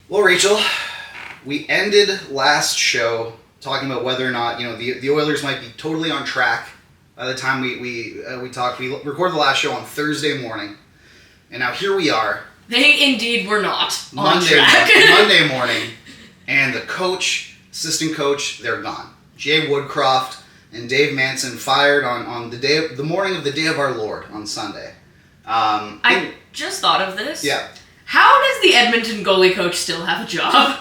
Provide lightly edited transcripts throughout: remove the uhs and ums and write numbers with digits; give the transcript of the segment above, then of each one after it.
Well, Rachel, we ended last show talking about whether or not the Oilers might be totally on track by the time we talked. We recorded the last show on Thursday morning, and now here we are. They indeed were not on track. Monday morning, and the coach, assistant coach, they're gone. Jay Woodcroft and Dave Manson fired on the morning of the day of our Lord on Sunday. I just thought of this. Yeah. How does the Edmonton goalie coach still have a job?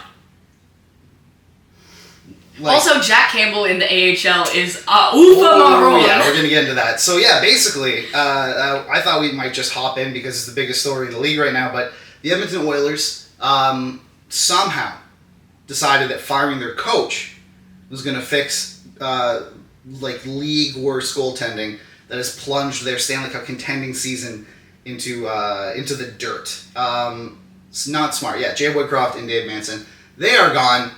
Also, Jack Campbell in the AHL is maroon. Yeah, we're going to get into that. So, yeah, basically, I thought we might just hop in because it's the biggest story in the league right now, but the Edmonton Oilers somehow decided that firing their coach was going to fix, league worst goaltending that has plunged their Stanley Cup contending season into the dirt. It's not smart. Yeah, Jay Woodcroft and Dave Manson, they are gone.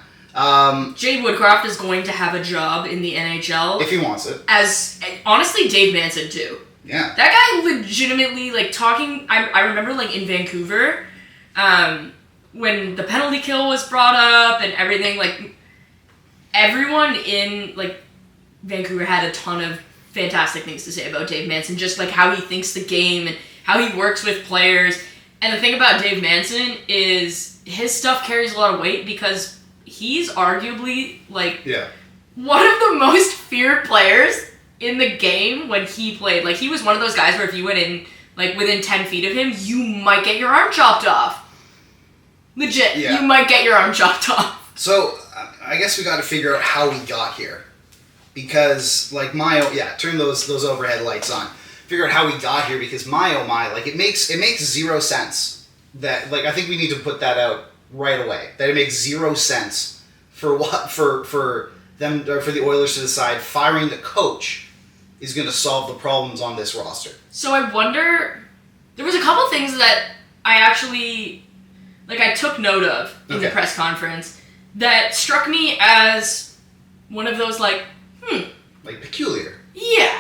Jay Woodcroft is going to have a job in the NHL. If he wants it. As, honestly, Dave Manson, too. Yeah. That guy legitimately, talking... I remember, in Vancouver, when the penalty kill was brought up and everything, everyone in, Vancouver had a ton of fantastic things to say about Dave Manson, just, how he thinks the game and how he works with players. And the thing about Dave Manson is his stuff carries a lot of weight because he's arguably, one of the most feared players in the game when he played. He was one of those guys where if you went in, within 10 feet of him, you might get your arm chopped off. Legit, You might get your arm chopped off. So, I guess we got to figure out how we got here. Because, turn those overhead lights on. Figure out how we got here because it makes zero sense that, I think we need to put that out right away. That it makes zero sense for them, or for the Oilers to decide firing the coach is going to solve the problems on this roster. So I wonder, there was a couple things that I actually, I took note of in the press conference that struck me as one of those, peculiar. Yeah.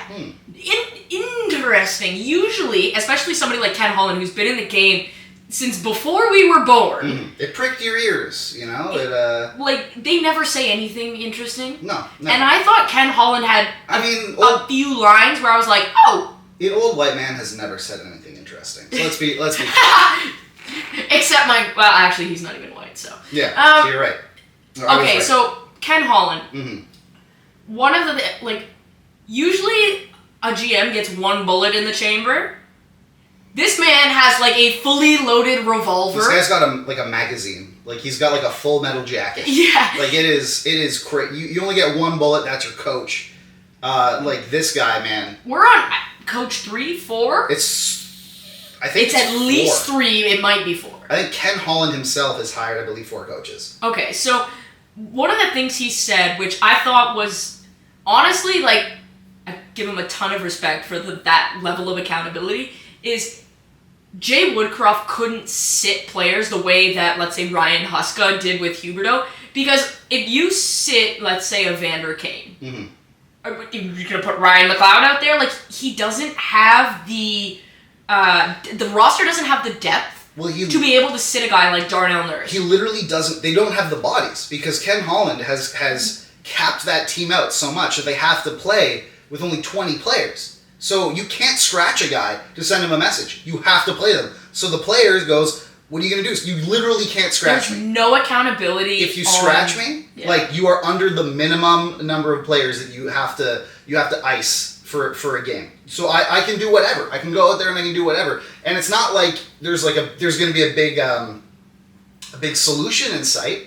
Interesting. Usually, especially somebody like Ken Holland, who's been in the game since before we were born. Mm-hmm. It pricked your ears, they never say anything interesting. No. And I thought Ken Holland had a few lines where I was like, oh. The old white man has never said anything interesting. So let's be Except actually, he's not even white, so. Yeah, so you're right. Okay, so Ken Holland. Mm-hmm. One of the, usually a GM gets one bullet in the chamber. This man has, a fully loaded revolver. This guy's got a magazine. He's got, a full metal jacket. Yeah. It is crazy. You only get one bullet, that's your coach. This guy, man. We're on coach 3, 4? I think it's at 4. Least 3, it might be 4. I think Ken Holland himself has hired, I believe, 4 coaches. Okay, so one of the things he said, which I thought was, honestly, I give him a ton of respect for that level of accountability, is Jay Woodcroft couldn't sit players the way that, let's say, Ryan Huska did with Huberdeau. Because if you sit, let's say, a Vander Kane, you're going to put Ryan McLeod out there, he doesn't have the roster doesn't have the depth to be able to sit a guy like Darnell Nurse. He literally doesn't, they don't have the bodies because Ken Holland has capped that team out so much that they have to play with only 20 players. So you can't scratch a guy to send him a message. You have to play them. So the player goes, what are you going to do? You literally can't scratch me. There's no accountability. If you scratch me, you are under the minimum number of players that you have to ice for a game. So I can do whatever. I can go out there and I can do whatever. And it's not like there's going to be a big solution in sight.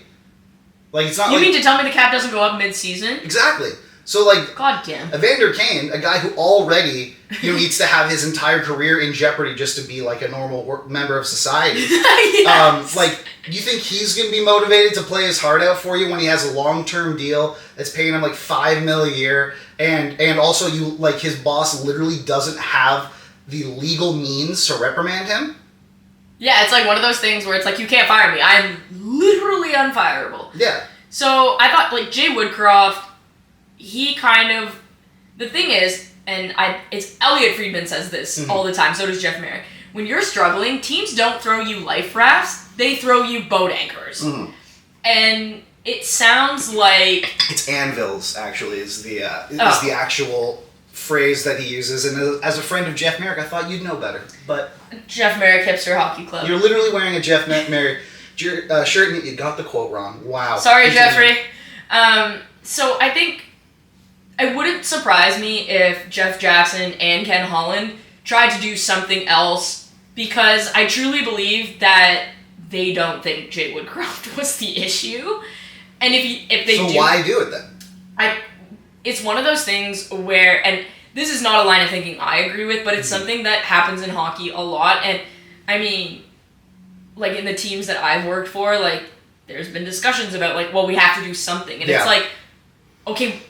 It's not. You mean to tell me the cap doesn't go up mid-season? Exactly. So, God damn. Evander Kane, a guy who already needs to have his entire career in jeopardy just to be, a normal member of society. Yes. You think he's going to be motivated to play his heart out for you when he has a long-term deal that's paying him, $5 million a year, and also his boss literally doesn't have the legal means to reprimand him? Yeah, it's one of those things where it's you can't fire me. I'm literally unfireable. Yeah. So, I thought, Jay Woodcroft, he kind of, the thing is, and it's Elliot Friedman says this all the time, so does Jeff Merrick. When you're struggling, teams don't throw you life rafts. they throw you boat anchors. Mm-hmm. And it sounds like... It's anvils, actually, is the actual phrase that he uses. And as a friend of Jeff Merrick, I thought you'd know better. But Jeff Merrick Hipster Hockey Club. You're literally wearing a Jeff Merrick shirt, and you got the quote wrong. Wow. Sorry, Jeffrey. So I think it wouldn't surprise me if Jeff Jackson and Ken Holland tried to do something else, because I truly believe that they don't think Jay Woodcroft was the issue. And if they so do... So why do it then? It's one of those things where... And this is not a line of thinking I agree with, but it's something that happens in hockey a lot. And, I mean, like, in the teams that I've worked for, like, there's been discussions about, like, well, we have to do something. And it's like, okay,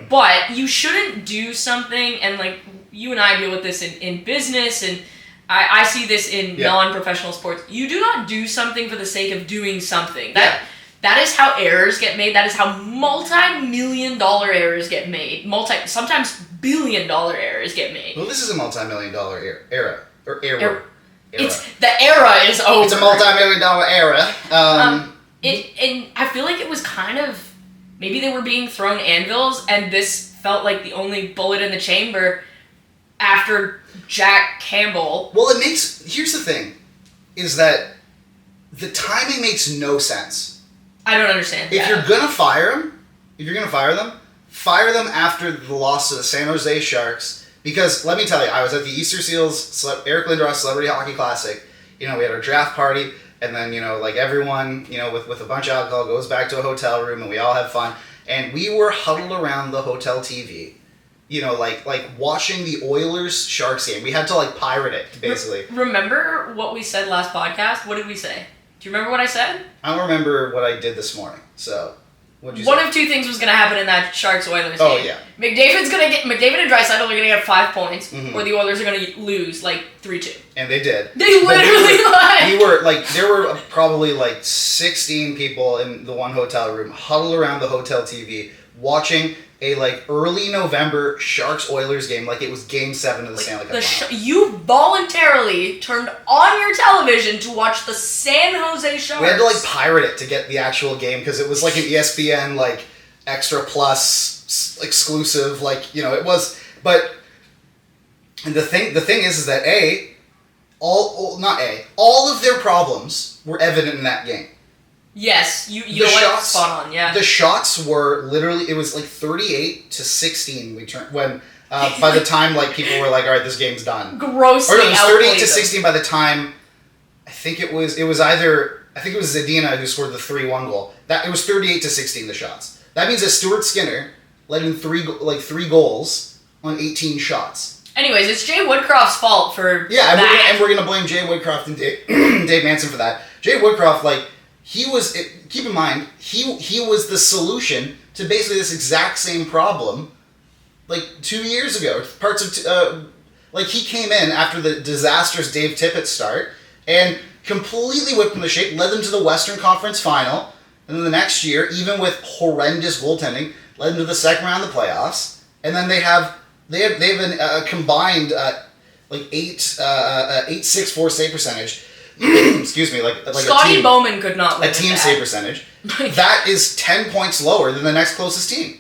but you shouldn't do something, and, like, you and I deal with this in business, and I see this in non-professional sports. You do not do something for the sake of doing something. That is how errors get made. That is how multi-million-dollar errors get made. Sometimes billion-dollar errors get made. Well, this is a multi-million-dollar era. It's the era is over. It's a multi-million-dollar era. And I feel like it was kind of, maybe they were being thrown anvils, and this felt like the only bullet in the chamber after Jack Campbell. Well, here's the thing, is that the timing makes no sense. I don't understand. If you're gonna fire them, fire them after the loss to the San Jose Sharks. Because let me tell you, I was at the Easter Seals Eric Lindros Celebrity Hockey Classic. You know, we had our draft party, and then, you know, like, everyone, you know, with a bunch of alcohol goes back to a hotel room, and we all have fun. And we were huddled around the hotel TV, you know, like watching the Oilers Sharks game. We had to, like, pirate it, basically. Remember what we said last podcast? What did we say? Do you remember what I said? I don't remember what I did this morning. So, what'd you say? One of two things was going to happen in that Sharks-Oilers game. Oh, yeah. McDavid and Draisaitl are going to get 5 points, or the Oilers are going to lose, like, 3-2. And they did. They literally there were probably, like, 16 people in the one hotel room huddled around the hotel TV watching a, like, early November Sharks-Oilers game like it was Game 7 of the Stanley Cup Final. You voluntarily turned on your television to watch the San Jose Sharks. We had to, like, pirate it to get the actual game, because it was, like, an ESPN, like, Extra Plus exclusive, like, you know, it was... But... And the thing is that, all of their problems were evident in that game. Yes, you know what? Spot on, yeah. The shots were literally, it was like 38-16 we turned, when, by the time, like, people were like, all right, this game's done. Grossly Or no, it was 38-16 by the time, I think it was Zadina who scored the 3-1 goal. It was 38-16, the shots. That means that Stuart Skinner let in three goals on 18 shots. Anyways, it's Jay Woodcroft's fault for that. And we're going to blame Jay Woodcroft and Dave Manson for that. Jay Woodcroft, like, keep in mind, he was the solution to basically this exact same problem, like, 2 years ago. He came in after the disastrous Dave Tippett start and completely whipped them to shape, led them to the Western Conference Final, and then the next year, even with horrendous goaltending, led them to the second round of the playoffs, and then they have a combined 8.64 save percentage. Excuse me, like Scotty Bowman could not win a team save percentage. That is 10 points lower than the next closest team.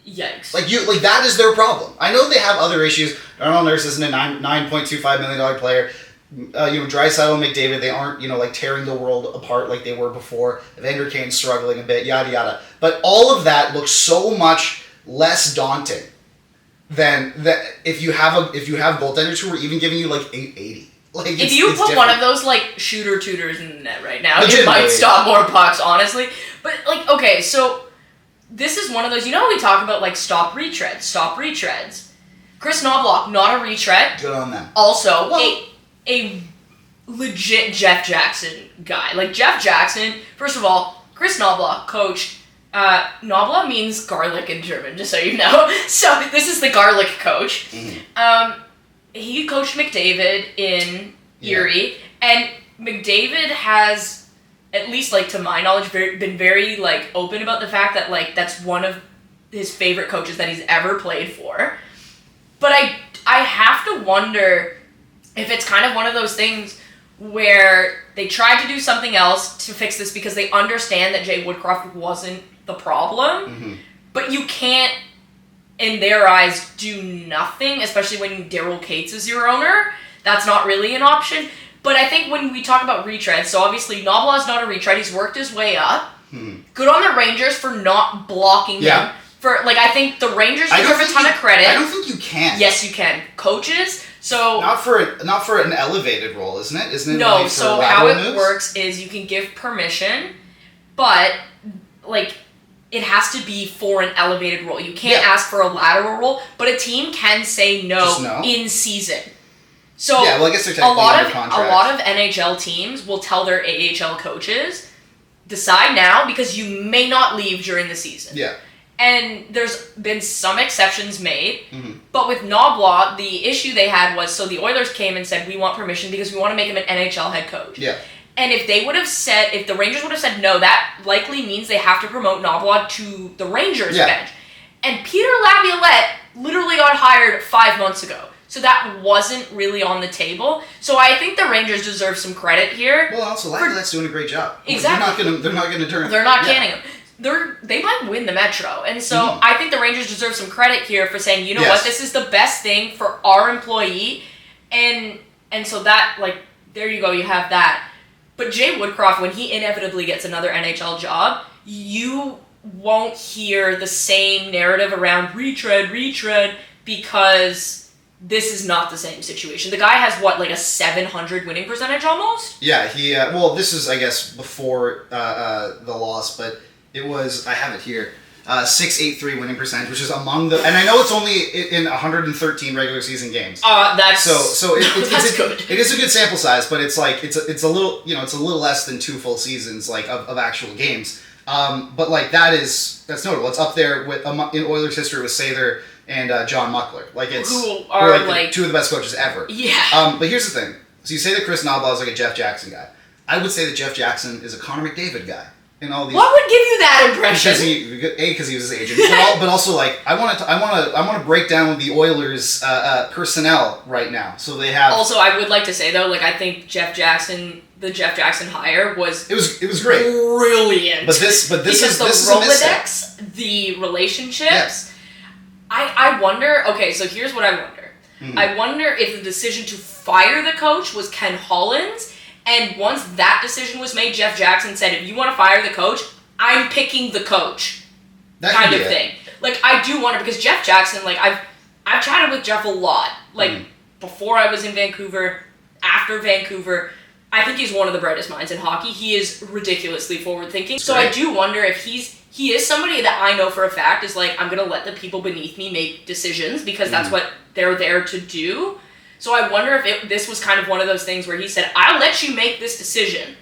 Yikes! Like that is their problem. I know they have other issues. Darnell Nurse isn't a $9.25 million player. Draisaitl and McDavid, they aren't, like, tearing the world apart like they were before. Evander Kane's struggling a bit, yada yada. But all of that looks so much less daunting than that if you have goaltenders who are even giving you like 880. Like, if you put one of those, like, shooter tutors in the net right now, it might stop more pucks, honestly. But, like, okay, so this is one of those, how we talk about, like, stop retreads. Chris Knobloch, not a retread. Good on them. Also, a legit Jeff Jackson guy. Like, Jeff Jackson, first of all, Chris Knobloch coached, Knobloch means garlic in German, just so you know. So, this is the garlic coach. Mm-hmm. He coached McDavid in Erie, and McDavid has, at least, like, to my knowledge, been very, like, open about the fact that, like, that's one of his favorite coaches that he's ever played for. But I have to wonder if it's kind of one of those things where they tried to do something else to fix this because they understand that Jay Woodcroft wasn't the problem, but you can't, in their eyes, do nothing, especially when Daryl Cates is your owner. That's not really an option. But I think when we talk about retreads, so obviously Knoblauch's not a retread. He's worked his way up. Good on the Rangers for not blocking him. I think the Rangers deserve a ton of credit. I don't think you can. Yes, you can. Coaches, so... Not for an elevated role, isn't it? Isn't it? No, only for so how it moves? works is you can give permission, but, it has to be for an elevated role. You can't ask for a lateral role, but a team can say no in season. So I guess they're technically under contract. A lot of NHL teams will tell their AHL coaches, decide now because you may not leave during the season. Yeah. And there's been some exceptions made, but with Knoblauch, the issue they had was, so the Oilers came and said, we want permission because we want to make him an NHL head coach. Yeah. And if the Rangers would have said no, that likely means they have to promote Knoblauch to the Rangers bench. And Peter Laviolette literally got hired 5 months ago. So that wasn't really on the table. So I think the Rangers deserve some credit here. Well, also Laviolette's doing a great job. Exactly. They're not gonna turn. They're not canning him. They might win the Metro. And so I think the Rangers deserve some credit here for saying, you know what, this is the best thing for our employee. And so that, there you go, you have that. But Jay Woodcroft, when he inevitably gets another NHL job, you won't hear the same narrative around retread, because this is not the same situation. The guy has, a 700 winning percentage almost? Yeah, this is, I guess, before the loss, but it was, I have it here, 683 winning percentage, which is among the, and I know it's only in 113 regular season games. That's it's good. It is a good sample size, but it's a little less than 2 full seasons of actual games. But that's notable. It's up there with in Oilers history with Sather and John Muckler. Who are two of the best coaches ever. Yeah. But here's the thing. So you say that Chris Knoblauch is like a Jeff Jackson guy. I would say that Jeff Jackson is a Connor McDavid guy. All these, what would give you that impression? Because he was his agent, but also I want to break down the Oilers personnel right now. So they have. Also, I would like to say though, I think the Jeff Jackson hire was great, brilliant. But this because is the Rolodex, the relationships. Yes. I wonder. Okay, so here's what I wonder. I wonder if the decision to fire the coach was Ken Holland's. And once that decision was made, Jeff Jackson said, if you want to fire the coach, I'm picking the coach. That kind of thing. I do wonder, because Jeff Jackson, I've chatted with Jeff a lot. Before I was in Vancouver, after Vancouver, I think he's one of the brightest minds in hockey. He is ridiculously forward-thinking. So I do wonder if he is somebody that I know for a fact is I'm going to let the people beneath me make decisions, because that's what they're there to do. So I wonder if this was kind of one of those things where he said, I'll let you make this decision,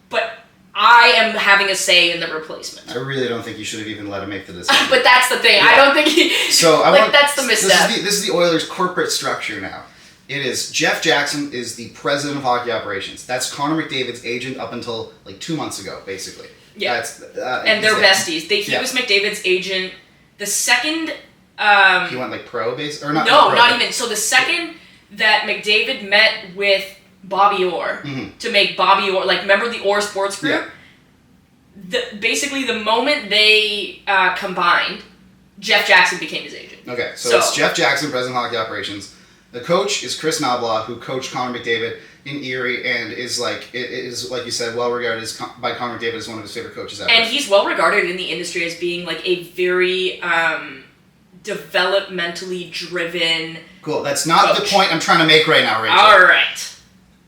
but I am having a say in the replacement. I really don't think you should have even let him make the decision. But that's the thing. Yeah. I don't think he... So that's the misstep. This is the Oilers' corporate structure now. It is Jeff Jackson is the president of hockey operations. That's Connor McDavid's agent up until 2 months ago, basically. Yeah. And they're besties. He was McDavid's agent the second... he went pro base? Or not? No, not even. So the second that McDavid met with Bobby Orr to make Bobby Orr, remember the Orr Sports Group? Yeah. Basically, the moment they combined, Jeff Jackson became his agent. Okay, so it's Jeff Jackson, president of hockey operations. The coach is Chris Knoblauch, who coached Connor McDavid in Erie and is like you said, well regarded by Connor McDavid as one of his favorite coaches ever. And he's well regarded in the industry as being a very developmentally driven. Cool. That's not the point I'm trying to make right now, Rachel. All right.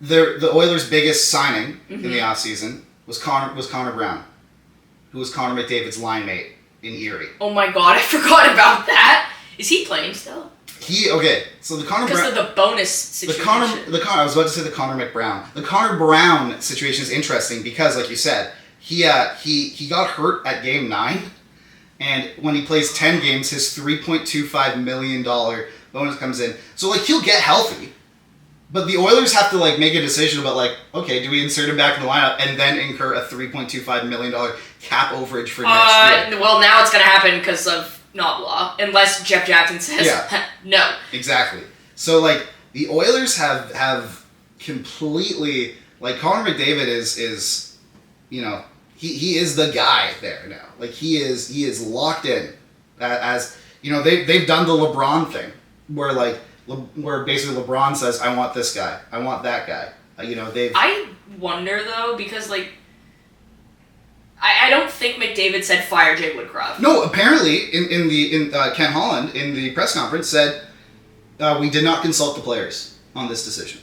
The Oilers' biggest signing in the offseason was Connor Brown, who was Connor McDavid's line mate in Erie. Oh my God, I forgot about that. Is he playing still? So the Connor Brown... Because of the bonus situation. I was about to say the Connor McBrown. The Connor Brown situation is interesting because, like you said, he got hurt at Game 9, and when he plays 10 games, his $3.25 million bonus comes in. So, he'll get healthy, but the Oilers have to, make a decision about, okay, do we insert him back in the lineup and then incur a $3.25 million cap overage for next year? Well, now it's going to happen because of Knoblauch, unless Jeff Jackson says no. Exactly. So, the Oilers have completely Like Connor McDavid is, you know, he is the guy there now. Like he is locked in, as you know they've done the LeBron thing where like where basically LeBron says I want this guy, I want that guy. You know they've. I wonder though because like. I don't think McDavid said fire Jay Woodcroft. No, apparently in Ken Holland in the press conference said we did not consult the players on this decision.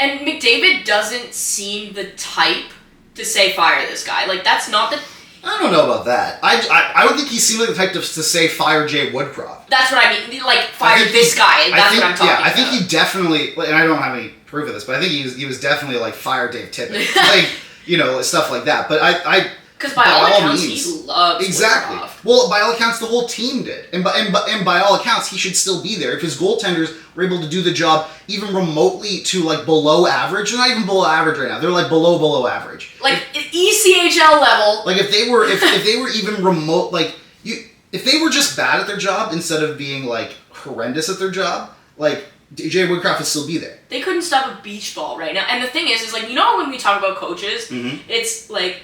And McDavid doesn't seem the type to say fire this guy. Like that's not the. I don't know about that. I don't think he seemed like the type to say fire Jay Woodcroft. That's what I mean. Like fire this guy. That's what I'm talking about. I think he definitely, and I don't have any proof of this, but I think he was definitely like fire Dave Tippett, like you know stuff like that. But I because by all accounts he loves exactly. Woodcroft. Well, by all accounts the whole team did, and by all accounts he should still be there if his goaltenders were able to do the job even remotely to like below average. They're not even below average right now. They're like below average. Like ECHL level. Like if they were if they were even remote if they were just bad at their job instead of being like horrendous at their job, like Jay Woodcroft would still be there. They couldn't stop a beach ball right now. And the thing is like you know when we talk about coaches, it's like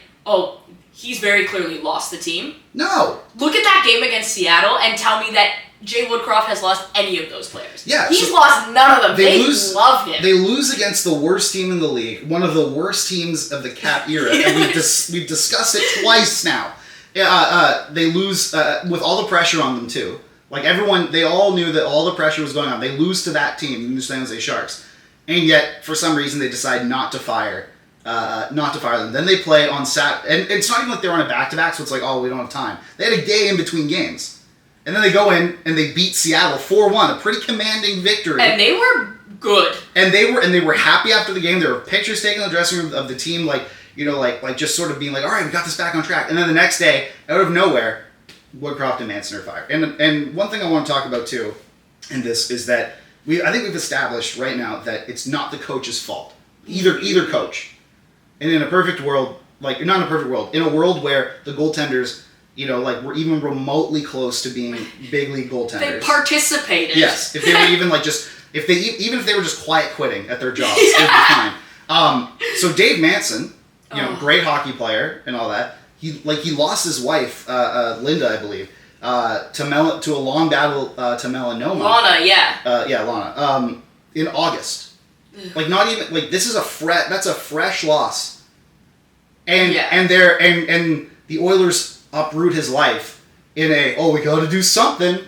he's very clearly lost the team. No. Look at that game against Seattle and tell me that Jay Woodcroft has lost any of those players. Yeah. He's lost none of them. They love him. They lose against the worst team in the league, one of the worst teams of the Cap era, and we've discussed it twice now. They lose with all the pressure on them too. Like everyone, they all knew that all the pressure was going on. They lose to that team, the New San Jose Sharks, and yet for some reason they decide not to fire them. Then they play on and it's not even like they're on a back-to-back, so it's like, we don't have time. They had a day in between games. And then they go in and they beat Seattle 4-1, a pretty commanding victory. And they were good. And they were happy after the game. There were pictures taken in the dressing room of the team, like, you know, like just sort of being like, all right, we got this back on track. And then the next day, out of nowhere, Woodcroft and Manson are fired. And one thing I want to talk about too in this is that I think we've established right now that it's not the coach's fault. Either coach. And in a perfect world, like, not in a perfect world, in a world where the goaltenders, you know, like, were even remotely close to being big league goaltenders. They participated. Yes. If they were even, like, if they were just quiet quitting at their jobs, it would be fine. So Dave Manson, you know, great hockey player and all that, he lost his wife, Linda, I believe, to a long battle to melanoma. Lana, yeah. Lana. In August. Like not even like this is that's a fresh loss, and the Oilers uproot his life in we got to do something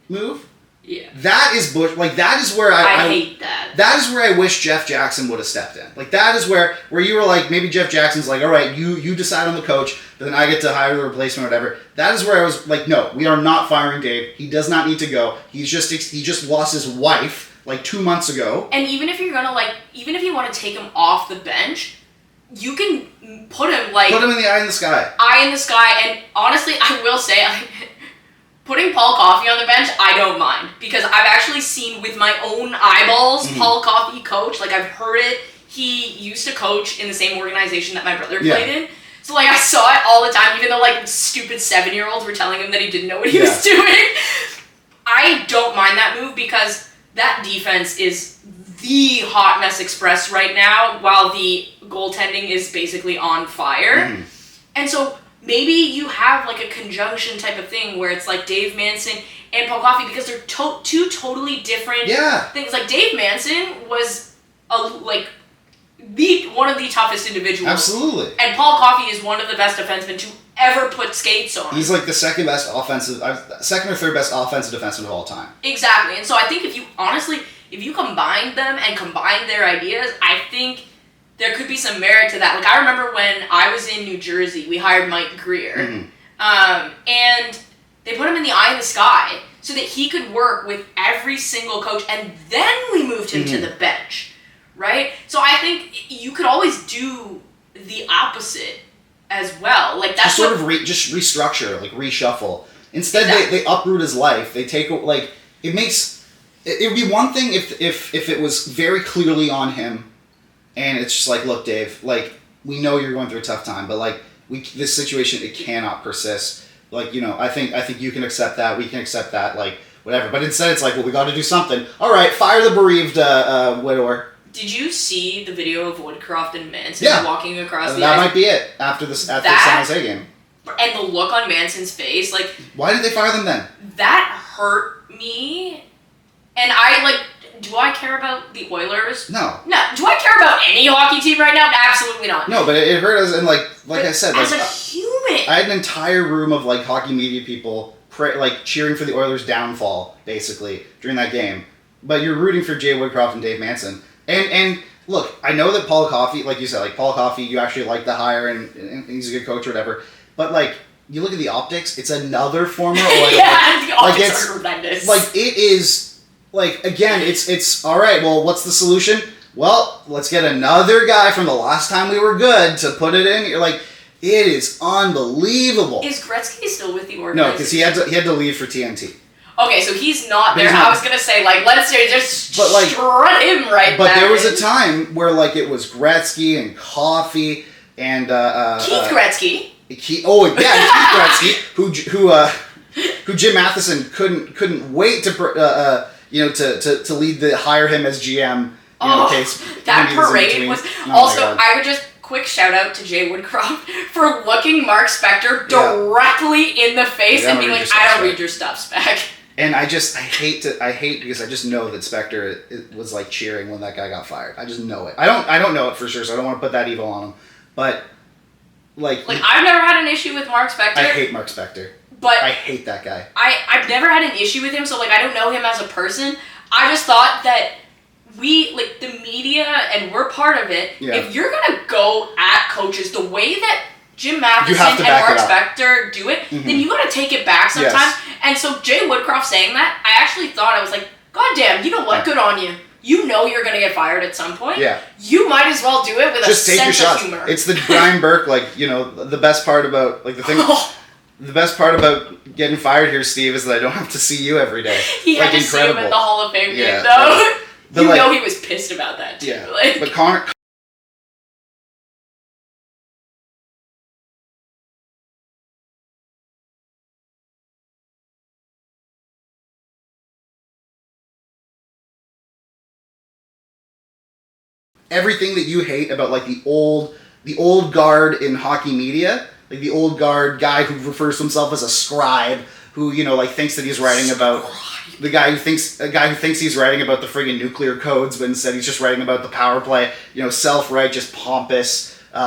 move. Yeah, that is that is where I hate that. That is where I wish Jeff Jackson would have stepped in. Like that is where you were like maybe Jeff Jackson's like all right you decide on the coach, but then I get to hire the replacement or whatever. That is where I was like no, we are not firing Dave. He does not need to go. He just lost his wife. Like 2 months ago. And even if you're gonna even if you want to take him off the bench, you can put him in the eye in the sky. Eye in the sky, and honestly, I will say, putting Paul Coffey on the bench, I don't mind because I've actually seen with my own eyeballs Paul Coffey coach. Like I've heard it. He used to coach in the same organization that my brother played in. So like I saw it all the time, even though like stupid 7-year-olds were telling him that he didn't know what he was doing. I don't mind that move because that defense is the hot mess express right now while the goaltending is basically on fire. And so maybe you have like a conjunction type of thing where it's like Dave Manson and Paul Coffey because they're two totally different things. Like Dave Manson was one of the toughest individuals. Absolutely. And Paul Coffey is one of the best defensemen to ever put skates on. He's like the second or third best offensive defenseman of all time. Exactly. And so I think if you combine them and combine their ideas, I think there could be some merit to that. Like I remember when I was in New Jersey, we hired Mike Greer. And they put him in the eye of the sky so that he could work with every single coach, and then we moved him to the bench. Right? So I think you could always do the opposite as well. Like that's just restructure, like reshuffle. Instead, they uproot his life. They take like it makes it would be one thing if it was very clearly on him, and it's just like, look, Dave, like we know you're going through a tough time, but like this situation it cannot persist. Like you know, I think you can accept that. We can accept that. Like whatever. But instead, it's like, well, we got to do something. All right, fire the bereaved widower. Did you see the video of Woodcroft and Manson walking across the ice? That ice? might be it after the San Jose game. And the look on Manson's face, like... Why did they fire them then? That hurt me. And I, like... Do I care about the Oilers? No. No. Do I care about any hockey team right now? Absolutely not. No, but it hurt us, and like I said... As a human... I had an entire room of, like, hockey media people, cheering for the Oilers' downfall, basically, during that game. But you're rooting for Jay Woodcroft and Dave Manson. And look, I know that Paul Coffey, like you said, like, Paul Coffey, you actually like the hire, and he's a good coach or whatever. But, like, you look at the optics, it's another former Oiler. Yeah, the optics are horrendous. Like, it is, like, again, it's, all right, well, what's the solution? Well, let's get another guy from the last time we were good to put it in. You're like, it is unbelievable. Is Gretzky still with the organization? No, because he had to leave for TNT. Okay, so he's not there. I was going to say, like, let's just strut him right But back there was in. a time where, like, it was Gretzky and Coffey and... Keith Gretzky. Keith Gretzky, who Jim Matheson couldn't wait to hire him as GM. In case that parade was... Also, I would just... Quick shout out to Jay Woodcroft for looking Mark Spector directly in the face and being like, I don't read your stuff, Spec. And I hate because I just know that Spector was like cheering when that guy got fired. I just know it. I don't know it for sure, so I don't want to put that evil on him. But like I've never had an issue with Mark Spector. I hate Mark Spector. But I hate that guy. I've never had an issue with him, so like I don't know him as a person. I just thought that we, like, the media, and we're part of it, if you're going to go at coaches the way that Jim Matheson and Mark Spector do it, then you got to take it back sometimes. Yes. And so Jay Woodcroft saying that, I actually thought, I was like, God damn, you know what? Good on you. You know you're going to get fired at some point. Yeah. You might as well do it with just a sense of humor. It's the Brian Burke, like, you know, the best part about, like, the thing... The best part about getting fired here, Steve, is that I don't have to see you every day. He had to see him at the Hall of Fame game, though. You know he was pissed about that, too. Yeah, but Connor... Everything that you hate about, like, the old guard in hockey media, like the old guard guy who refers to himself as a scribe, who, you know, like, thinks that he's writing about... A guy who thinks he's writing about the friggin' nuclear codes, but instead he's just writing about the power play. You know, self-righteous, pompous. You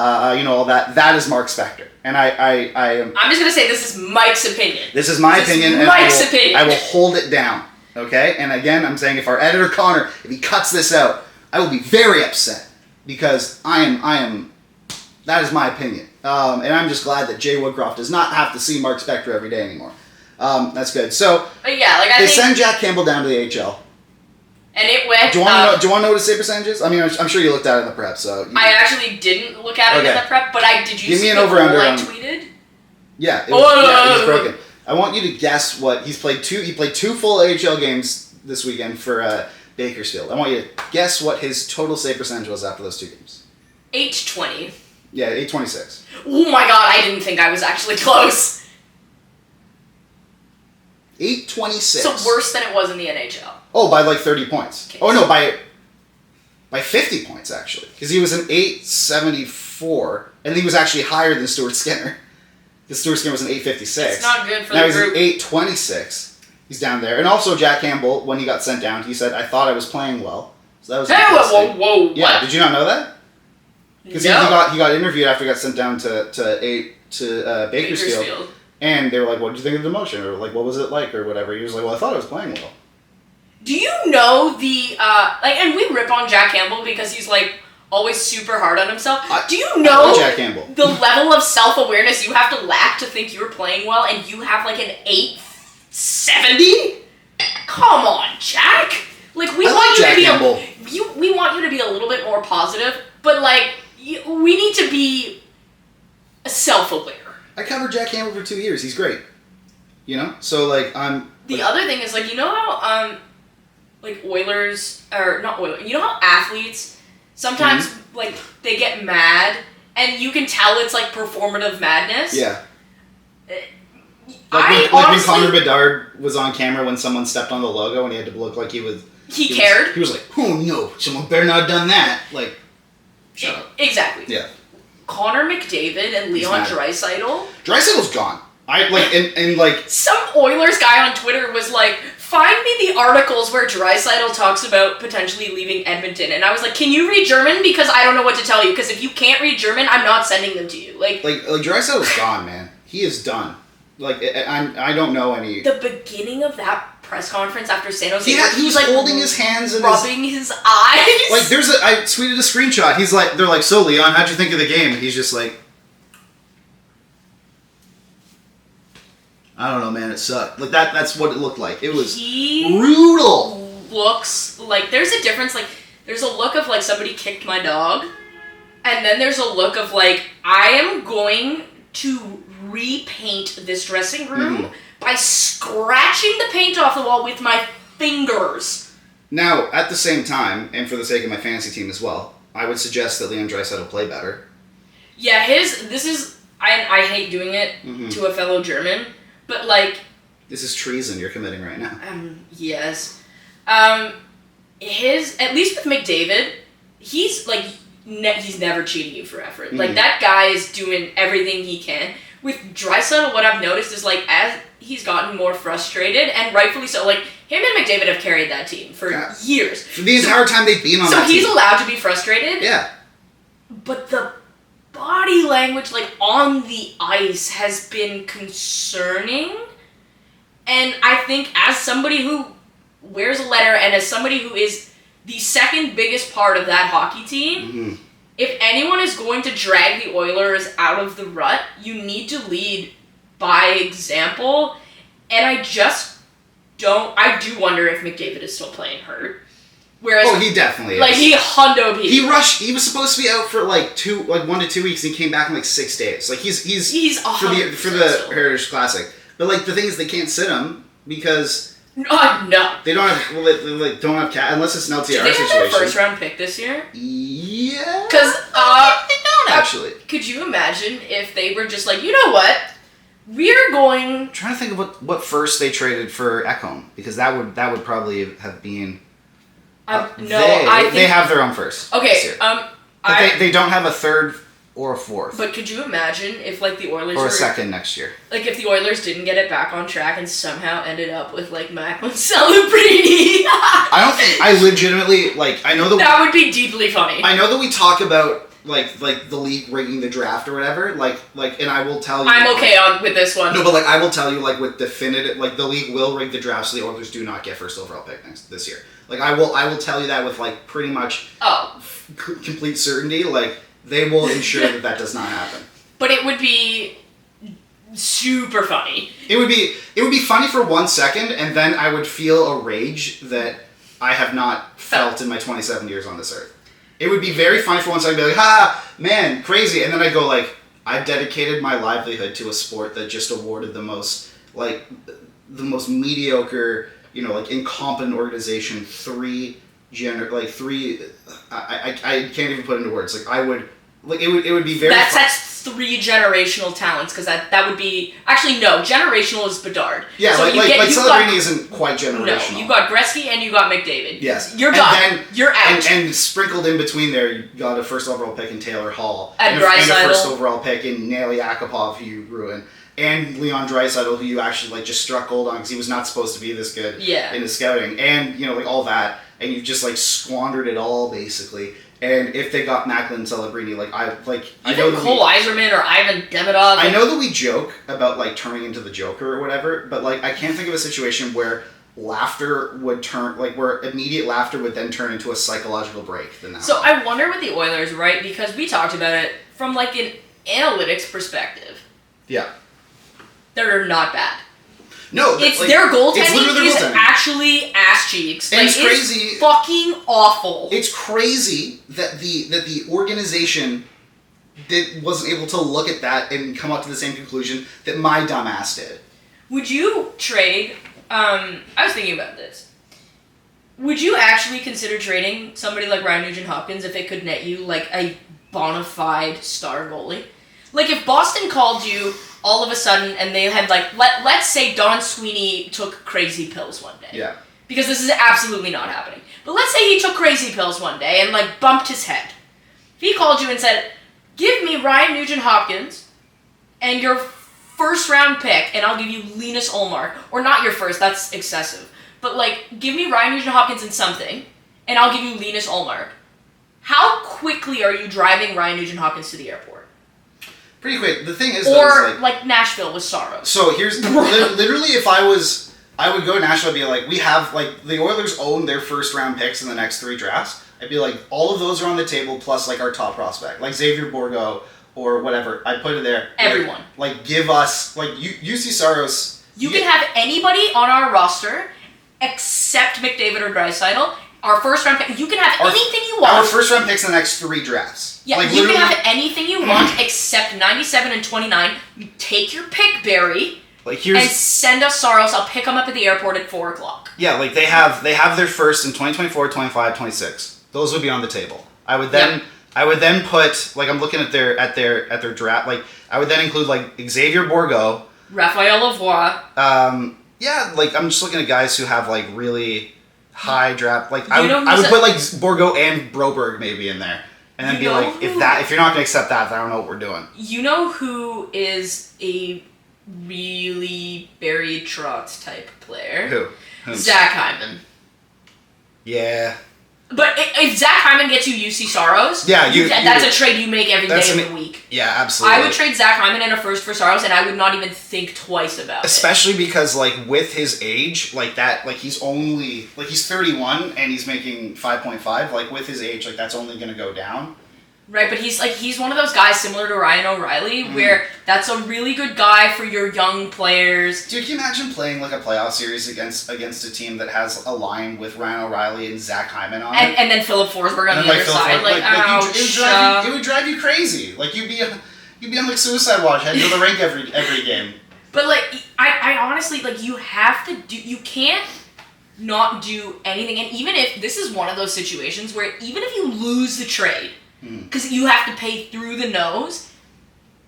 know, all that. That is Mark Spector, and I am. I'm just gonna say this is Mike's opinion. This is my opinion. Is Mike's opinion. I will hold it down. Okay, and again, I'm saying if our editor Connor, if he cuts this out, I will be very upset because I am. That is my opinion, and I'm just glad that Jay Woodcroft does not have to see Mark Spector every day anymore. That's good. So, yeah, like they send Jack Campbell down to the AHL. And it went... Do you want to know what his save percentage is? I mean, I'm sure you looked at it in the prep, so... I actually didn't look at it in the prep, but did you see the goal I tweeted? Yeah, it was broken. I want you to guess what... He played two full AHL games this weekend for Bakersfield. I want you to guess what his total save percentage was after those two games. 820. Yeah, 826. Oh my god, I didn't think I was actually close. 826. So worse than it was in the NHL. Oh, by like 30 points. Okay. Oh no, by 50 points actually, because he was an 874, and he was actually higher than Stuart Skinner. Because Stuart Skinner was an 856. It's not good for now the group. Now he's an 826. He's down there, and also Jack Campbell, when he got sent down, he said, "I thought I was playing well." So that was. Hey, whoa! Yeah, what? Did you not know that? Because he got interviewed after he got sent down to Bakersfield. And they were like, what did you think of the demotion? Or like, what was it like? Or whatever. He was like, well, I thought I was playing well. Do you know the, and we rip on Jack Campbell because he's like always super hard on himself. Do you know Jack Campbell. The level of self-awareness you have to lack to think you're playing well and you have like an 870? Come on, Jack. Like, we want you to be a little bit more positive, but like, we need to be self-aware. I covered Jack Campbell for 2 years. He's great. You know? So, like, I'm... The other thing is, like, you know how, like, Oilers... Or, not Oilers. You know how athletes sometimes, like, they get mad, and you can tell it's, like, performative madness? Yeah. Like when Connor Bedard was on camera when someone stepped on the logo, and he had to look like he was He cared. He was like, oh no, someone better not have done that. Like, shut up. Exactly. Yeah. Connor McDavid and Leon Draisaitl. Draisaitl's gone. And like some Oilers guy on Twitter was like, find me the articles where Draisaitl talks about potentially leaving Edmonton, and I was like, can you read German? Because I don't know what to tell you. Because if you can't read German, I'm not sending them to you. Like Draisaitl's gone, man. He is done. Like I don't know any. The beginning of that press conference after San Jose, he was like holding his hands and rubbing his eyes. Like I tweeted a screenshot. He's like, they're like, so Leon, how'd you think of the game? And he's just like, I don't know, man. It sucked. Like that's what it looked like. It was brutal. Looks like there's a difference. Like there's a look of like somebody kicked my dog, and then there's a look of like I am going to repaint this dressing room by scratching the paint off the wall with my fingers. Now, at the same time, and for the sake of my fantasy team as well, I would suggest that Leon Draisaitl play better. Yeah, I hate doing it to a fellow German, but like... This is treason you're committing right now. Yes. At least with McDavid, he's like, he's never cheating you for effort. Like, that guy is doing everything he can. With Draisaitl, what I've noticed is, like, as he's gotten more frustrated, and rightfully so, like, him and McDavid have carried that team for years. For the entire time they've been on that team. So he's allowed to be frustrated. Yeah. But the body language, like, on the ice has been concerning. And I think as somebody who wears a letter and as somebody who is the second biggest part of that hockey team... If anyone is going to drag the Oilers out of the rut, you need to lead by example. And I do wonder if McDavid is still playing hurt. Whereas, he definitely is. Like, he was supposed to be out for 1 to 2 weeks, and he came back in 6 days. Like, he's for the Heritage Classic. But, like, the thing is, they can't sit him because... no. They don't have, don't have cat unless it's an LTR situation. Do they have their first round pick this year? Yeah. Because, they don't actually. Could you imagine if they were just like, you know what? We're going... I'm trying to think of what first they traded for Ekholm, because that would probably have been... They have their own first. Okay, they don't have a third or a fourth. But could you imagine if, the Oilers... Or a second next year. Like, if the Oilers didn't get it back on track and somehow ended up with, Macklin Celebrini. I legitimately, I know that... That would be deeply funny. I know that we talk about, the league rigging the draft or whatever, and I will tell you... I'm okay with this one. No, but, I will tell you, with definitive... the league will rig the draft so the Oilers do not get first overall pick this year. I will tell you that with, pretty much... complete certainty, they will ensure that does not happen. But it would be super funny. It would be funny for 1 second, and then I would feel a rage that I have not felt in my 27 years on this earth. It would be very funny for 1 second, be like, ha, man, crazy. And then I'd go I've dedicated my livelihood to a sport that just awarded the most mediocre, incompetent organization I can't even put into words. It would be very... That's 3 generational talents, because that would be... Actually, no. Generational is Bedard. Yeah, so Celebrini isn't quite generational. No, you got Gretzky and you got McDavid. Yes. You're done. You're out. And sprinkled in between there, you got a first overall pick in Taylor Hall. And a first overall pick in Naily Akopov, who you ruined. And Leon Draisaitl, who you actually, just struck gold on because he was not supposed to be this good in his scouting. And, all that. And you've just, squandered it all, basically. And if they got Macklin Celebrini, I know that Cole Eiserman or Ivan Demidov. I know that we joke about turning into the Joker or whatever, but I can't think of a situation where laughter would turn where immediate laughter would then turn into a psychological break. So I wonder with the Oilers, right? Because we talked about it from an analytics perspective. Yeah, they're not bad. No, it's their goaltending is actually ass cheeks. And it's crazy. It's fucking awful. It's crazy that the organization wasn't able to look at that and come up to the same conclusion that my dumb ass did. Would you trade? I was thinking about this. Would you actually consider trading somebody like Ryan Nugent-Hopkins if it could net you a bona fide star goalie? If Boston called you all of a sudden and they had let's say Don Sweeney took crazy pills one day. Yeah. because this is absolutely not happening. But let's say he took crazy pills one day and, like, bumped his head. If he called you and said, give me Ryan Nugent-Hopkins and your first-round pick, and I'll give you Linus Ullmark. Or not your first, that's excessive. But, like, give me Ryan Nugent-Hopkins and something, and I'll give you Linus Ullmark. How quickly are you driving Ryan Nugent-Hopkins to the airport? Pretty quick. The thing is, or like Nashville with Saros. So here's literally, if I would go to Nashville and be like, we have like the Oilers own their first round picks in the next 3 drafts. I'd be like, all of those are on the table plus like our top prospect, like Xavier Bourgault or whatever. I put it there. Everyone. Like give us like UC Saros. You can have anybody on our roster except McDavid or Draisaitl. Our first round pick. You can have anything you want. Our first round picks in the next 3 drafts. Yeah, like, you can have anything you want except 97 and 29. You take your pick, Barry, and send us Saros. I'll pick them up at the airport at 4 o'clock. Yeah, like they have their first in 2024, 25, 26. Those would be on the table. I would then put like I'm looking at their draft. Like I would then include like Xavier Bourgault, Raphael Lavoie. Yeah, like I'm just looking at guys who have like really high draft. Like I would put like Bourgault and Broberg maybe in there, and then be like, if you're not gonna accept that, then I don't know what we're doing. You know who is a really Barry Trotz type player? Who? Zach Hyman. Yeah. But if Zach Hyman gets you UC Saros, that's a trade you make every day of the week. Yeah, absolutely. I would trade Zach Hyman and a first for Saros, and I would not even think twice about it. Especially because, like, with his age, like that, like he's 31 and he's making 5.5. Like with his age, like that's only going to go down. Right, but he's one of those guys similar to Ryan O'Reilly, where that's a really good guy for your young players. Dude, can you imagine playing like a playoff series against a team that has a line with Ryan O'Reilly and Zach Hyman on it? And then Philip Forsberg on the other side. It would drive you crazy. Like you'd be on like suicide watch, heading to the rink every game. But like I honestly like you can't not do anything, and even if this is one of those situations where even if you lose the trade, because you have to pay through the nose,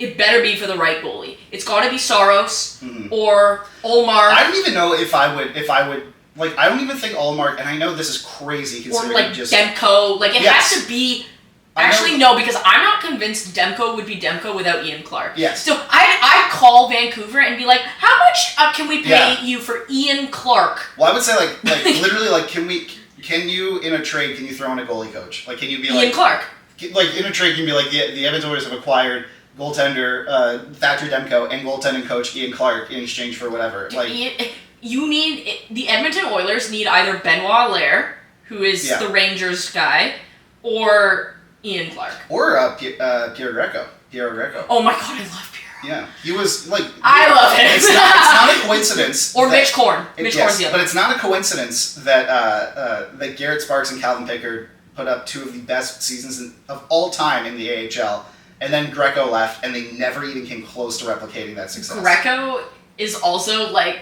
it better be for the right goalie. It's got to be Saros or Ullmark. I don't even know if I would like. I don't even think Ullmark, and I know this is crazy considering or like Demko. Like it has to be. Actually, no, because I'm not convinced Demko would be Demko without Ian Clark. Yes. So I'd call Vancouver and be like, how much can we pay you for Ian Clark? Well, I would say like literally like can you in a trade can you throw in a goalie coach? Like can you be like Ian Clark? Like in a trade, you can be like the Edmonton Oilers have acquired goaltender Thatcher Demko and goaltending coach Ian Clark in exchange for whatever. Like the Edmonton Oilers need either Benoit Allaire, who is the Rangers guy, or Ian Clark, or Pierre Greco. Oh my god, I love Pierre. Yeah, he was like. I love him. It's not a coincidence. Or Mitch Korn. Mitch Korn's the other. But it's not a coincidence that Garrett Sparks and Calvin Pickard put up 2 of the best seasons of all time in the AHL, and then Greco left, and they never even came close to replicating that success. Greco is also like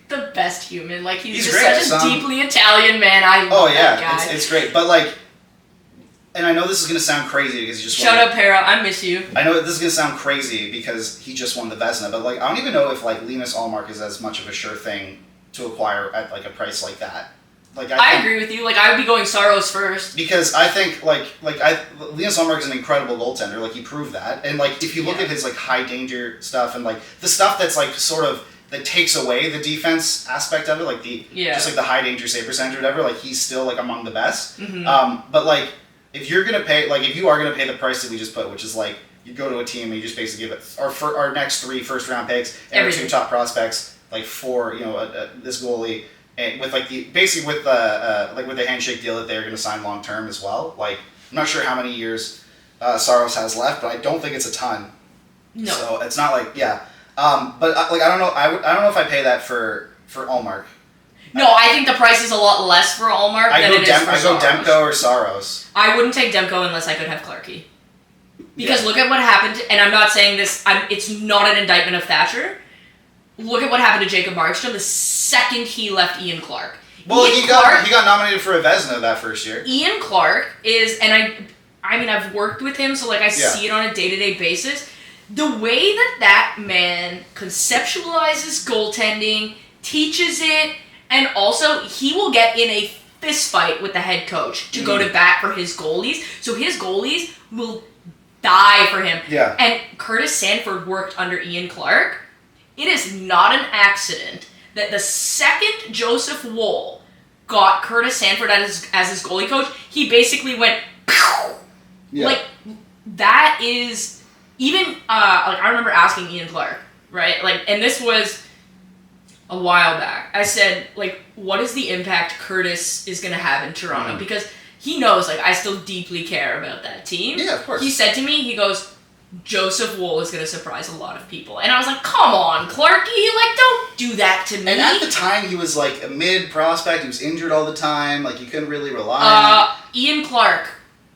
the best human. Like he's just such a deeply Italian man. I love that guy. It's great, but like, and I know this is gonna sound crazy because he just shout out Para, I miss you. I know this is gonna sound crazy because he just won the Vezina, but like I don't even know if like Linus Ullmark is as much of a sure thing to acquire at like a price like that. Like I agree with you. Like I would be going Saros first because I think Linus Ullmark is an incredible goaltender. Like he proved that, and like if you look at his like high danger stuff and like the stuff that's like sort of that takes away the defense aspect of it, like just like the high danger save percentage or whatever. Like he's still like among the best. But like if you are gonna pay the price that we just put, which is like you go to a team and you just basically give it our next 3 first round picks and our 2 top prospects, like 4 this goalie. And with like with the handshake deal that they're going to sign long term as well. Like I'm not sure how many years Saros has left, but I don't think it's a ton. No. So it's not like but like I don't know. I don't know if I pay that for Ullmark. No, I think the price is a lot less for Ullmark than it is for Saros. I go Demko or Saros. I wouldn't take Demko unless I could have Clarkey. Because look at what happened, and I'm not saying this. It's not an indictment of Thatcher. Look at what happened to Jacob Markstrom the second he left Ian Clark. Well, he got nominated for a Vezina that first year. Ian Clark is, and I mean I've worked with him, so like I see it on a day-to-day basis. The way that man conceptualizes goaltending, teaches it, And also, he will get in a fist fight with the head coach to go to bat for his goalies. So his goalies will die for him. Yeah. And Curtis Sanford worked under Ian Clark. It is not an accident that the second Joseph Woll got Curtis Sanford as his goalie coach, he basically went, pow! Yeah. Like, that is, even, like, I remember asking Ian Clark, right? Like, and this was a while back. I said, like, what is the impact Curtis is going to have in Toronto? Because he knows, like, I still deeply care about that team. Yeah, of course. He said to me, he goes, Joseph Woll is going to surprise a lot of people. And I was like, come on, Clarky, like, don't do that to me. And at the time, he was, like, a mid-prospect. He was injured all the time. Like, you couldn't really rely on him. Ian Clark,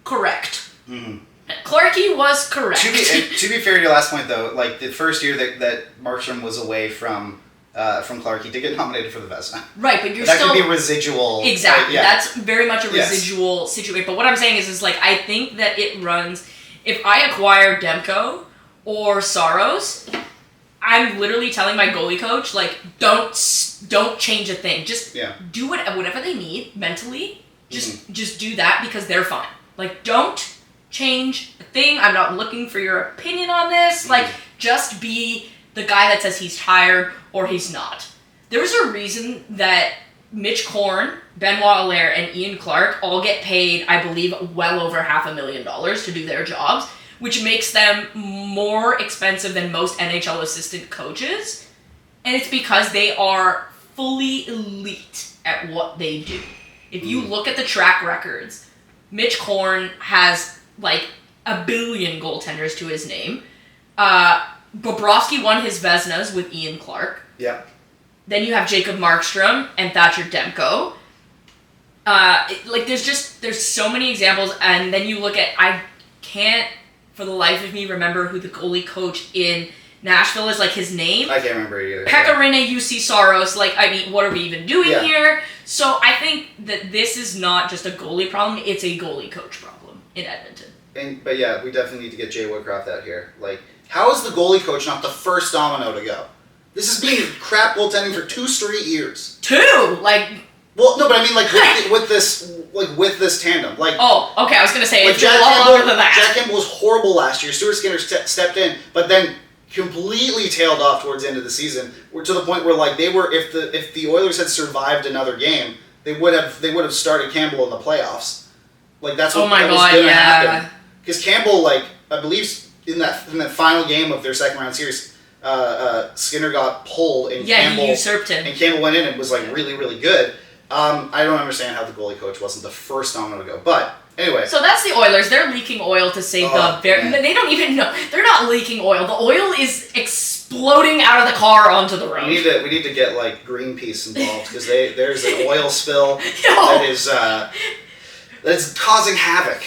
correct. Clarky was correct. To be fair to your last point, though, like, the first year that Markstrom was away from Clark, he did get nominated for the Vezina. Right, but you're that still... That could be residual. Exactly. Yeah. That's very much a residual situation. But what I'm saying is, like, I think that it runs... If I acquire Demko or Saros, I'm literally telling my goalie coach, like, don't change a thing. Just do whatever they need mentally. Just do that because they're fine. Like, don't change a thing. I'm not looking for your opinion on this. Like, just be the guy that says he's tired or he's not. There's a reason that Mitch Korn, Benoit Allaire, and Ian Clark all get paid, I believe, well over $500,000 to do their jobs, which makes them more expensive than most NHL assistant coaches. And it's because they are fully elite at what they do. If you look at the track records, Mitch Korn has, like, 1 billion goaltenders to his name. Bobrovsky won his Vezinas with Ian Clark. Yeah. Then you have Jacob Markstrom and Thatcher Demko. There's so many examples, and then you look at, I can't for the life of me remember who the goalie coach in Nashville is, like, his name. I can't remember either. Pekarine UC Saros, like, I mean, what are we even doing here? So I think that this is not just a goalie problem, it's a goalie coach problem in Edmonton. But yeah, we definitely need to get Jay Woodcroft out here. Like, how is the goalie coach not the first domino to go? This has been crap goaltending for 2 straight years. 2? Like... Well, no, but I mean, like, with this tandem. Like, oh, okay, I was going to say, like it's a lot longer than that. Jack Campbell was horrible last year. Stuart Skinner stepped in, but then completely tailed off towards the end of the season. We're to the point where, like, they were, if the Oilers had survived another game, they would have started Campbell in the playoffs. Like, that's what was going to happen. Because Campbell, like, I believe in that final game of their second round series, Skinner got pulled and Campbell he usurped him. And Campbell went in and was, like, really, really good. I don't understand how the goalie coach wasn't the first domino to go, but anyway. So that's the Oilers. They're leaking oil to save they don't even know. They're not leaking oil. The oil is exploding out of the car onto the road. We need to get, like, Greenpeace involved because there's an oil spill that is that's causing havoc.